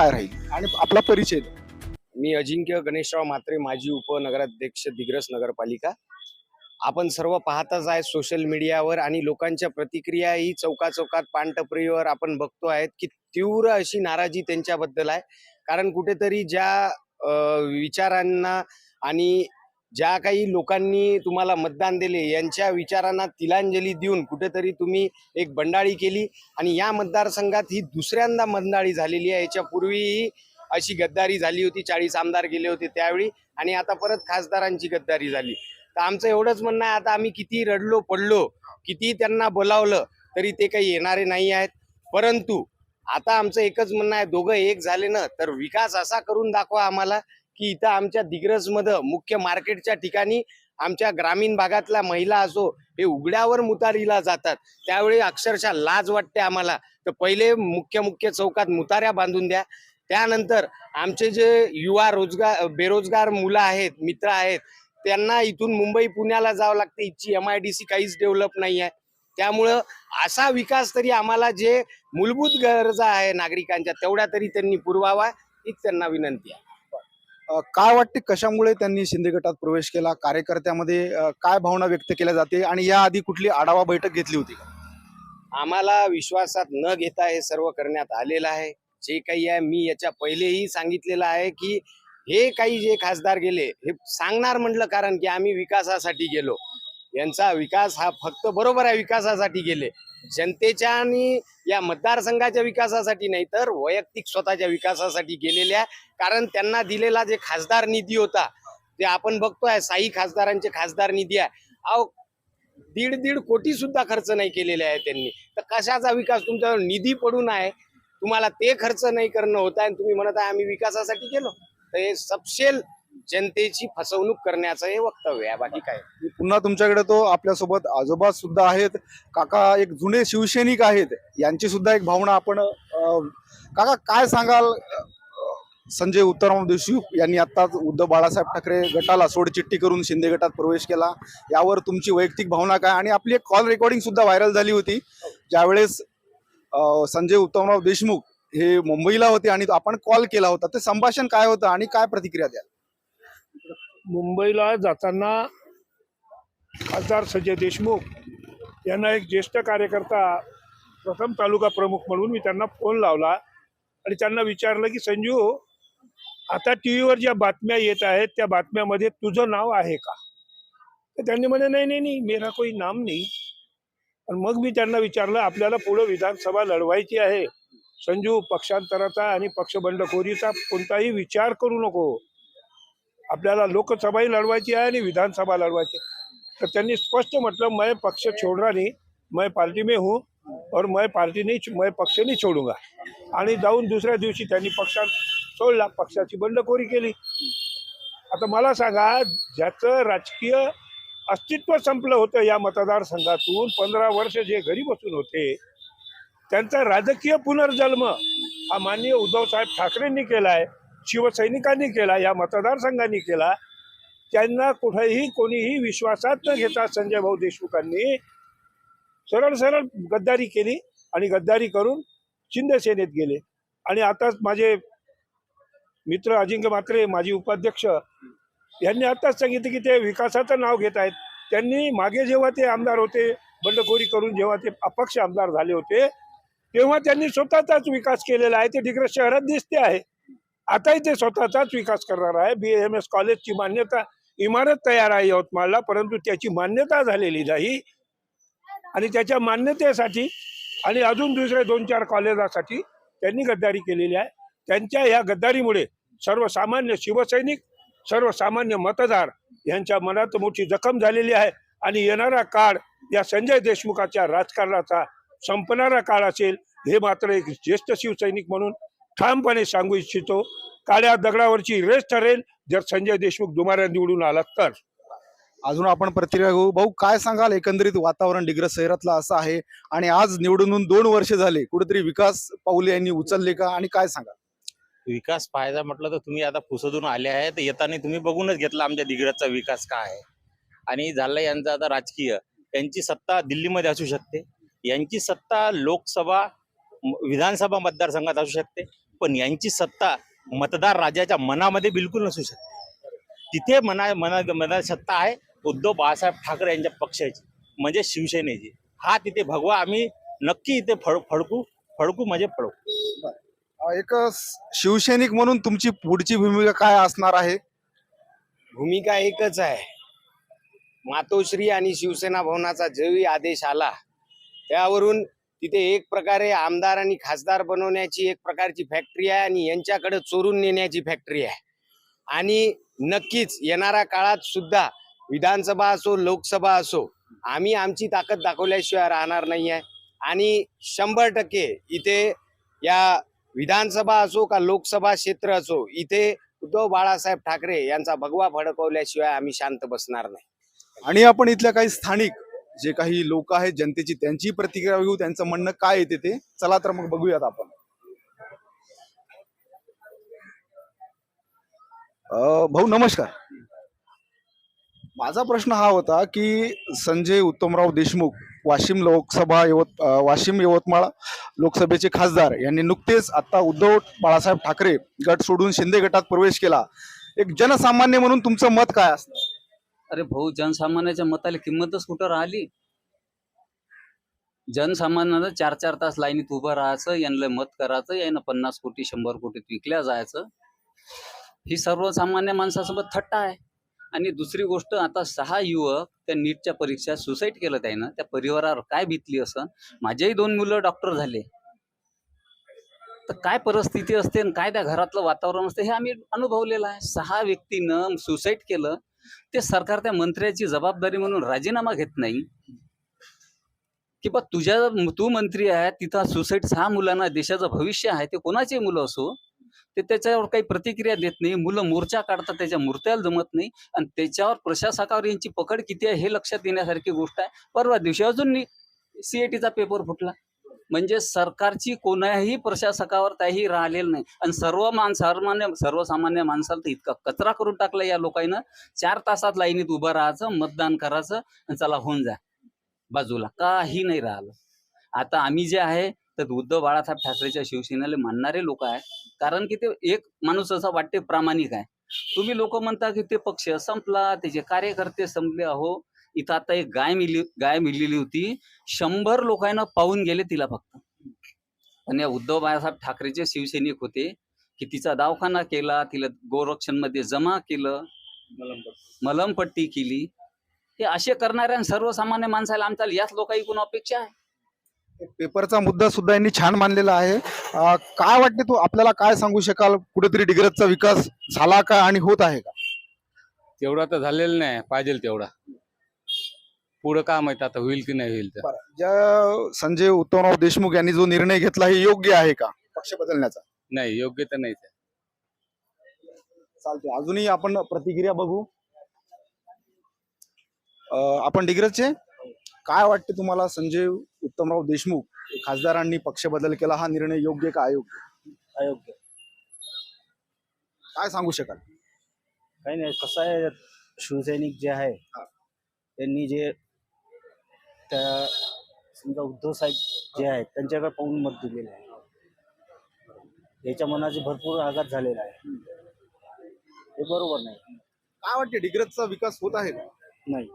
काय राहील आणि आपला परिचय द्या. मी अजिंक्य गणेशराव म्हात्रे, माजी उपनगराध्यक्ष दिग्रस नगरपालिका. आपण सर्व पाहतच आहे सोशल मीडियावर आणि लोकांच्या प्रतिक्रिया ही चौकाचौकात पानटपरीवर आपण बघतो आहेत की तीव्र अशी नाराजी त्यांच्याबद्दल आहे. कारण कुठेतरी ज्या विचारांना आणि ज्या काही लोकांनी तुम्हाला मतदान दिले यांच्या विचारांना तिलांजली देऊन कुठेतरी तुम्ही एक बंडाळी केली आणि या मतदारसंघात ही दुसऱ्यांदा बंडाळी झालेली आहे. याच्यापूर्वीही अशी गद्दारी झाली होती, 40 आमदार गेले होते त्यावेळी आणि आता परत खासदारांची गद्दारी झाली. तर आमचं एवढंच म्हणणं आहे, आता आम्ही किती रडलो पडलो, किती त्यांना बोलावलं तरी ते काही येणारे नाही आहेत. परंतु आता आमचं एकच म्हणणं आहे, दोघं एक झाले ना तर विकास असा करून दाखवा आम्हाला की इथं आमच्या दिग्रसमध्ये मुख्य मार्केटच्या ठिकाणी आमच्या ग्रामीण भागातल्या महिला असो हे उघड्यावर मुतारीला जातात, त्यावेळी अक्षरशः लाज वाटते आम्हाला. तर पहिले मुख्य चौकात मुताऱ्या बांधून द्या. त्यानंतर आमचे जे युवा बेरोजगार मुलं आहेत, मित्र आहेत, त्यांना इथून मुंबई पुण्याला जावं लागते. इथची MIDC काहीच डेव्हलप नाही आहे. त्यामुळं असा विकास तरी आम्हाला जे मूलभूत गरजा आहे नागरिकांच्या तेवढ्या तरी त्यांनी पुरवावा हीच त्यांना विनंती आहे. काय वाटते कशामुळे त्यांनी शिंदे गटात प्रवेश केला? कार्यकर्त्यामध्ये काय भावना व्यक्त केल्या जाते आणि याआधी कुठली आढावा बैठक घेतली होती का? आम्हाला विश्वासात न घेता हे सर्व करण्यात आलेलं आहे. जे काही आहे मी याच्या पहिलेही सांगितलेलं आहे की हे काही जे खासदार गेले हे सांगणार म्हटलं, कारण की आम्ही विकासासाठी गेलो. यांचा विकास हा फक्त बरोबर आहे, विकासासाठी गेले, जनतेच्या आणि या मतदारसंघाच्या विकासासाठी नाही तर वैयक्तिक स्वतःच्या विकासासाठी गेलेल्या. कारण त्यांना दिलेला जे खासदार निधी होता ते आपण बघतोय, साई खासदारांचे खासदार निधी आहे, अहो 1.5 कोटी सुद्धा खर्च नाही केलेले आहे त्यांनी. तर कशाचा विकास? तुमच्यावर निधी पडून आहे, तुम्हाला ते खर्च नाही करणं होत आहे आणि तुम्ही म्हणत आहे आम्ही विकासासाठी गेलो. तर हे सपशेल जनतेची फसवणूक करण्याचं हे वक्तव्य आहे, बाकी काय. पुन्हा तुमच्याकडे तो आपल्यासोबत आजोबा सुद्धा आहेत, काका एक जुने शिवसैनिक आहेत, यांची सुद्धा एक भावना आपण काका काय सांगाल? संजय उत्तमराव देशमुख यांनी आत्ताच उद्धव बाळासाहेब ठाकरे गटाला सोडचिठ्ठी करून शिंदे गटात प्रवेश केला, यावर तुमची वैयक्तिक भावना काय? आणि आपली एक कॉल रेकॉर्डिंग सुद्धा व्हायरल झाली होती ज्यावेळेस संजय उत्तमराव देशमुख हे मुंबईला होते आणि आपण कॉल केला होता, ते संभाषण काय होतं आणि काय प्रतिक्रिया द्याल? मुंबईला जाताना खासदार संजय देशमुख यांना एक ज्येष्ठ कार्यकर्ता, प्रथम तालुका प्रमुख म्हणून मी त्यांना फोन लावला आणि त्यांना विचारलं की संजू, आता TV वर ज्या बातम्या येत आहेत त्या बातम्यामध्ये तुझं नाव आहे का? तर त्यांनी म्हणे नाही, मेरा कोई नाम नाही. आणि मग मी त्यांना विचारलं, आपल्याला पुढे विधानसभा लढवायची आहे संजू, पक्षांतराचा आणि पक्ष बंडखोरीचा कोणताही विचार करू नको, आपल्याला लोकसभाही लढवायची आहे आणि विधानसभा लढवायची. तर त्यांनी स्पष्ट म्हटलं, मैं पक्ष छोड़ रहा नहीं, मैं पार्टी में हूँ और मैं पक्ष नहीं छोडूंगा. आणि जाऊन दुसऱ्या दिवशी त्यांनी पक्षात सोडला, पक्षाची बंडखोरी केली. आता मला सांगा, ज्याचं राजकीय अस्तित्व संपलं होतं या मतदारसंघातून, 15 वर्ष जे घरी बसून होते, त्यांचा राजकीय पुनर्जन्म हा माननीय उद्धवसाहेब ठाकरेंनी केला आहे, शिवसैनिकांनी केला, या मतदारसंघांनी केला. त्यांना कुठेही कोणीही विश्वासात न घेता संजय भाऊ देशमुखांनी सरळ गद्दारी केली आणि गद्दारी करून शिंदे सेनेत गेले. आणि आताच माझे मित्र अजिंक्य म्हात्रे, माजी उपाध्यक्ष, यांनी आताच सांगितलं की ते विकासाचं नाव घेत आहेत. त्यांनी मागे जेव्हा ते आमदार होते, बंडखोरी करून जेव्हा ते अपक्ष आमदार झाले होते, तेव्हा त्यांनी स्वतःचाच विकास केलेला आहे. ते दिग्रस शहरात दिसते आहे. आताही ते स्वतःचाच विकास करणार आहे. BAMS कॉलेजची मान्यता, इमारत तयार आहे यवतमाळला, परंतु त्याची मान्यता झालेली नाही. आणि त्याच्या मान्यतेसाठी आणि अजून दुसऱ्या 2-4 कॉलेजासाठी त्यांनी गद्दारी केलेली आहे. त्यांच्या या गद्दारीमुळे सर्वसामान्य शिवसैनिक, सर्वसामान्य मतदार यांच्या मनात मोठी जखम झालेली आहे. आणि येणारा काळ या संजय देशमुखाच्या राजकारणाचा संपणारा काळ असेल, हे मात्र एक ज्येष्ठ शिवसैनिक म्हणून ठामपणे सांगू इच्छितो. काळ्या दगडावरची रेस ठरेल जर संजय देशमुख दुबारा निवडून आला तर. अजून आपण प्रतिक्रिया घेऊ. भाऊ काय सांगाल? एकंदरीत वातावरण दिग्रस शहरातलं असं आहे आणि आज निवडून 2 वर्ष झाले, कुठेतरी विकास पाऊले यांनी उचलले का आणि काय सांगाल? विकास पाहायचा म्हटलं तर तुम्ही आता पुसदून आले आहे, तर येताना तुम्ही बघूनच घेतला आमच्या दिग्रसचा विकास काय आहे. आणि झालं यांचं आता राजकीय, यांची सत्ता दिल्लीमध्ये असू शकते, यांची सत्ता लोकसभा विधानसभा मतदारसंघात असू शकते, पण यांची सत्ता मतदार राजाच्या मनामध्ये बिलकुल नसू शकते. तिथे मनात सत्ता आहे उद्धव बाळासाहेब ठाकरे यांच्या पक्षाची, म्हणजे शिवसेनेची. हा तिथे भगवा आम्ही नक्की इथे फडकू म्हणजे फडकू. एक शिवसैनिक म्हणून तुमची पुढची भूमिका काय असणार आहे? भूमिका एकच आहे. मातोश्री आणि शिवसेना भवनाचा जेही आदेश आला त्यावरून तिथे एक प्रकारे आमदार आणि खासदार बनवण्याची एक प्रकारची फॅक्टरी आहे आणि यांच्याकडे चोरून नेण्याची फॅक्टरी आहे. आणि नक्कीच येणाऱ्या काळात सुद्धा विधानसभा असो लोकसभा असो आम्ही आमची ताकद दाखवल्याशिवाय राहणार नाही आहे. आणि 100% इथे या विधानसभा असो का लोकसभा क्षेत्र असो इथे उद्धव बाळासाहेब ठाकरे यांचा भगवा फडकवल्याशिवाय आम्ही शांत बसणार नाही. आणि आपण इथल्या काही स्थानिक जे काही लोक आहेत जनतेची त्यांची प्रतिक्रिया घेऊ, त्यांचं म्हणणं काय येते ते. चला तर मग बघूयात आपण. भाऊ नमस्कार. माझा प्रश्न हा होता की संजय उत्तमराव देशमुख वाशिम यवतमाळ लोकसभेचे खासदार यांनी नुकतेच आता उद्धव बाळासाहेब ठाकरे गट सोडून शिंदे गटात प्रवेश केला. एक जनसामान्य म्हणून तुमचं मत काय असतं? अरे भाऊ, जनसामान्याच्या मताला किंमतच कुठं राहिली. जनसामान्यानं 4-4 तास लाईनीत उभं राहायचं, यांना मत करायचं, यानं 50 कोटी 100 कोटीत विकल्या जायचं. ही सर्वसामान्य माणसासोबत थट्टा आहे. आणि दुसरी गोष्ट, आता 6 युवक त्या नीटच्या परीक्षा सुसाईड केलं त्यानं. त्या परिवारावर काय बितली असं. माझेही 2 मुलं डॉक्टर झाले, तर काय परिस्थिती असते आणि काय त्या घरातलं वातावरण असते हे आम्ही अनुभवलेलं आहे. 6 व्यक्तीनं सुसाईड केलं. ते सरकार त्या मंत्र्याची जबाबदारी म्हणून राजीनामा घेत नाही की बा तू मंत्री आहे, तिथं सुसाईड 6 मुलांना देशाचं भविष्य आहे, ते कोणाचे मुलं असो, ते त्याच्यावर काही प्रतिक्रिया देत नाही. मुलं मोर्चा काढतात, त्याच्या मूर्त्याला जमत नाही. आणि त्याच्यावर प्रशासकावर यांची पकड किती आहे हे लक्षात येण्यासारखी गोष्ट आहे. परवा दिवशी अजून CITचा पेपर फुटला. म्हणजे सरकारची कोणाही प्रशासकावर त्याही राहिलेलं नाही. आणि सर्वसामान्य माणसाला तर इतका कचरा करून टाकला या लोकांना. 4 तासात लाईनीत उभं राहायचं, मतदान करायचं आणि चला होऊन जा बाजूला, काही नाही राहिलं. आता आम्ही जे आहे तर उद्धव बाळासाहेब ठाकरेच्या शिवसेनेला मानणारे लोक आहे. कारण की ते एक माणूस असा वाटते प्रामाणिक आहे. तुम्ही लोक म्हणता की ते पक्ष संपला, त्याचे कार्यकर्ते संपले. अहो, इथं आता एक गाय मिळलेली होती, 100 लोकांना पाहून गेले तिला फक्त. आणि या उद्धव बाळासाहेब ठाकरेचे शिवसैनिक होते की तिचा दवाखाना केला, तिला गोरक्षण मध्ये जमा केलं, मलमपट्टी केली. हे असे करणाऱ्या सर्वसामान्य माणसाला आमच्या याच लोकांकडून अपेक्षा आहे. पेपरचा मुद्दा सुद्धा यांनी छान मांडलेला आहे. काय वाटते, तू आपल्याला काय सांगू शकाल? कुठेतरी डिग्रजचा विकास झाला का आणि होत आहे का? तेवढा तर झालेला नाही, पाहिजे तेवढा. पुढं काय माहित आता होईल की नाही होईल. तर ज्या संजय उत्तमराव देशमुख यांनी जो निर्णय घेतला हे योग्य आहे का पक्ष बदलण्याचा? नाही, योग्य तर नाही. चालते. अजूनही आपण प्रतिक्रिया बघू. आपण डिग्रजचे काय वाटते तुम्हाला? संजय उत्तमराव देशमुख खासदारांनी पक्ष बदल केला, हा निर्णय योग्य का अयोग्य? अयोग्य. काय सांगू शकाल? काही नाही, कसं आहे, शिवसैनिक जे आहे त्यांनी जे त्या समजा उद्धव साहेब जे आहेत त्यांच्याकडे पाहून मत दिलेलं आहे. याच्या मनाचे भरपूर आघात झालेला आहे. हे बरोबर नाही. काय वाटते, डिग्रजचा विकास होत आहे का? नाही.